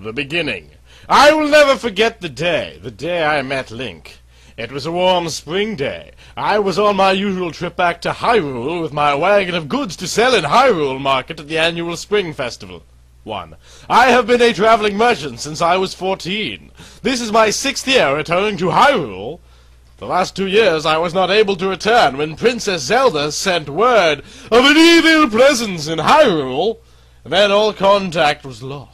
The beginning. I will never forget the day I met Link. It was a warm spring day. I was on my usual trip back to Hyrule with my wagon of goods to sell in Hyrule Market at the annual Spring Festival. 1. I have been a traveling merchant since I was 14. This is my 6th year returning to Hyrule. The last 2 years I was not able to return when Princess Zelda sent word of an evil presence in Hyrule. Then all contact was lost.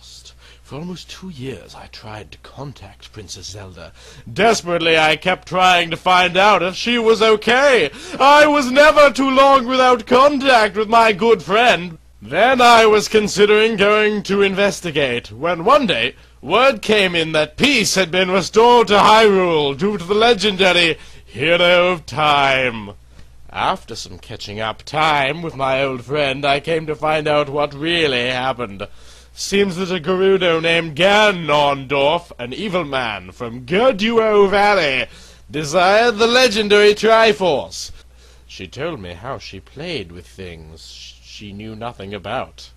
For almost 2 years I tried to contact Princess Zelda. Desperately I kept trying to find out if she was okay. I was never too long without contact with my good friend. Then I was considering going to investigate, when one day word came in that peace had been restored to Hyrule due to the legendary Hero of Time. After some catching up time with my old friend, I came to find out what really happened. Seems that a Gerudo named Ganondorf, an evil man from Gerduo Valley, desired the legendary Triforce. She told me how she played with things she knew nothing about,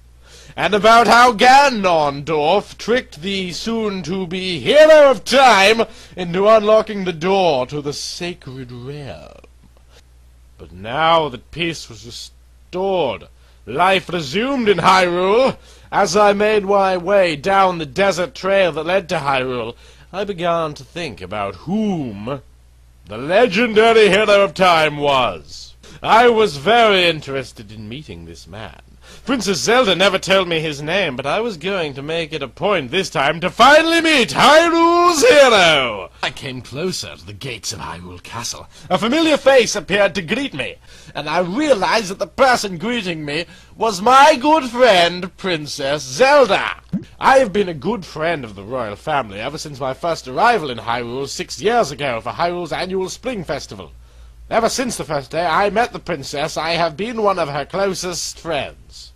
and about how Ganondorf tricked the soon-to-be Hero of Time into unlocking the door to the sacred realm. But now that peace was restored, life resumed in Hyrule. As I made my way down the desert trail that led to Hyrule, I began to think about whom the legendary Hero of Time was. I was very interested in meeting this man. Princess Zelda never told me his name, but I was going to make it a point this time to finally meet Hyrule's hero. I came closer to the gates of Hyrule Castle. A familiar face appeared to greet me, and I realized that the person greeting me was my good friend, Princess Zelda. I have been a good friend of the royal family ever since my first arrival in Hyrule 6 years ago for Hyrule's annual Spring Festival. Ever since the first day I met the princess, I have been one of her closest friends.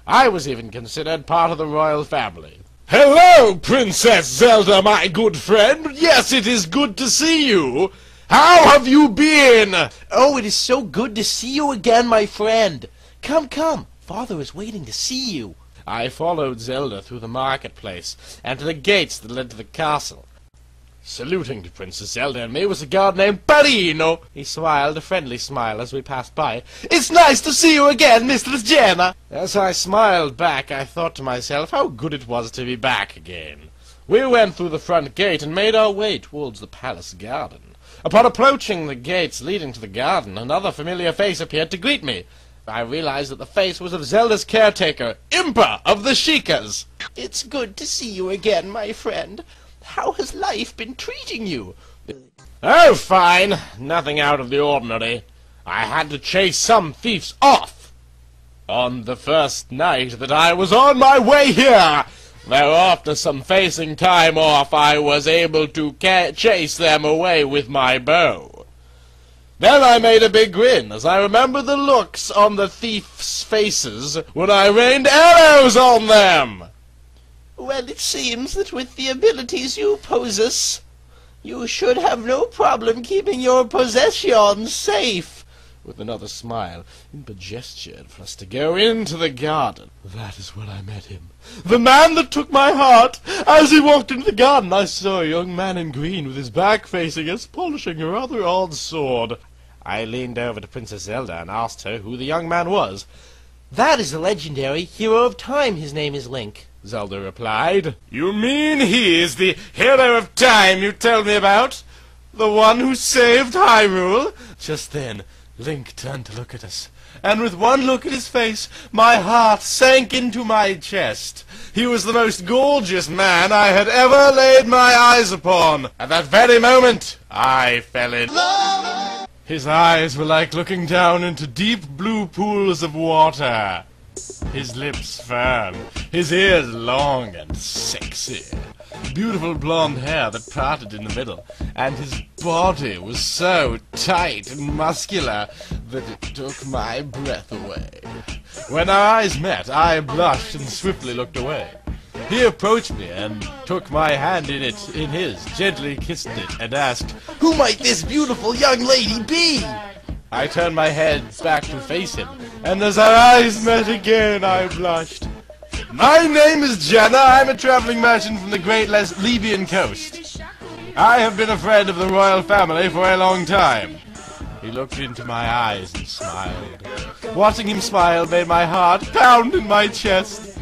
I was even considered part of the royal family. Hello, Princess Zelda, my good friend. Yes, it is good to see you. How have you been? Oh, it is so good to see you again, my friend. Come, come. Father is waiting to see you. I followed Zelda through the marketplace and to the gates that led to the castle. Saluting to Princess Zelda and me was a guard named Parino. He smiled a friendly smile as we passed by. It's nice to see you again, Mistress Jenna. As I smiled back, I thought to myself how good it was to be back again. We went through the front gate and made our way towards the palace garden. Upon approaching the gates leading to the garden, another familiar face appeared to greet me. I realized that the face was of Zelda's caretaker, Impa of the Sheikahs. It's good to see you again, my friend. How has life been treating you? Oh, fine. Nothing out of the ordinary. I had to chase some thieves off. On the first night that I was on my way here, though after some facing time off, I was able to chase them away with my bow. Then I made a big grin as I remembered the looks on the thieves' faces when I rained arrows on them. Well, it seems that with the abilities you possess, you should have no problem keeping your possessions safe. With another smile, Impa gestured for us to go into the garden. That is where I met him. The man that took my heart. As he walked into the garden, I saw a young man in green with his back facing us, polishing a rather odd sword. I leaned over to Princess Zelda and asked her who the young man was. That is the legendary Hero of Time. His name is Link, Zelda replied. You mean he is the Hero of Time you told me about? The one who saved Hyrule? Just then, Link turned to look at us, and with one look at his face, my heart sank into my chest. He was the most gorgeous man I had ever laid my eyes upon. At that very moment, I fell in love. His eyes were like looking down into deep blue pools of water. His lips firm, his ears long and sexy, beautiful blonde hair that parted in the middle, and his body was so tight and muscular that it took my breath away. When our eyes met, I blushed and swiftly looked away. He approached me and took my hand in his, gently kissed it, and asked, "Who might this beautiful young lady be?" I turned my head back to face him, and as our eyes met again, I blushed. My name is Jenna. I'm a traveling merchant from the great Libyan coast. I have been a friend of the royal family for a long time. He looked into my eyes and smiled. Watching him smile made my heart pound in my chest.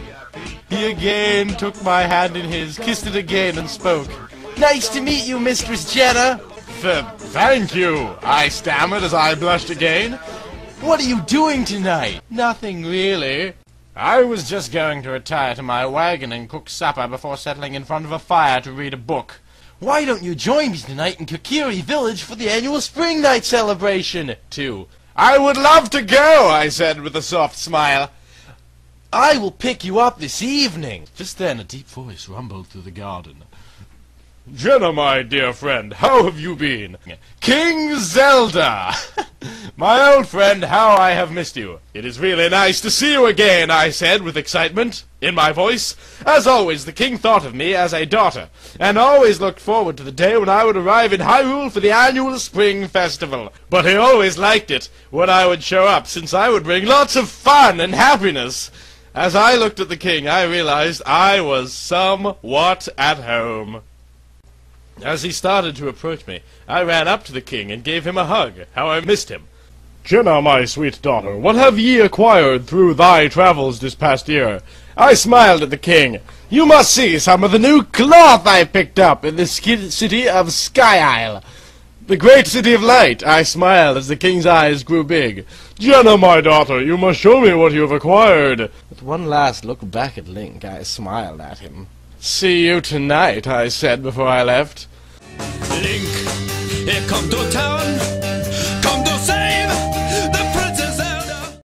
He again took my hand in his, kissed it again, and spoke. Nice to meet you, Mistress Jenna. Thank you, I stammered as I blushed again. What are you doing tonight? Nothing really. I was just going to retire to my wagon and cook supper before settling in front of a fire to read a book. Why don't you join me tonight in Kokiri Village for the annual Spring Night celebration? 2. I would love to go, I said with a soft smile. I will pick you up this evening. Just then a deep voice rumbled through the garden. Jenna, my dear friend, how have you been? King Zelda! My old friend, how I have missed you. It is really nice to see you again, I said with excitement in my voice. As always, the king thought of me as a daughter, and always looked forward to the day when I would arrive in Hyrule for the annual Spring Festival. But he always liked it when I would show up, since I would bring lots of fun and happiness. As I looked at the king, I realized I was somewhat at home. As he started to approach me, I ran up to the king and gave him a hug. How I missed him. Jenna, my sweet daughter, what have ye acquired through thy travels this past year? I smiled at the king. You must see some of the new cloth I picked up in the city of Sky Isle. The great city of light. I smiled as the king's eyes grew big. Jenna, my daughter, you must show me what you have acquired. With one last look back at Link, I smiled at him. See you tonight, I said before I left. Link, er kommt durch Town.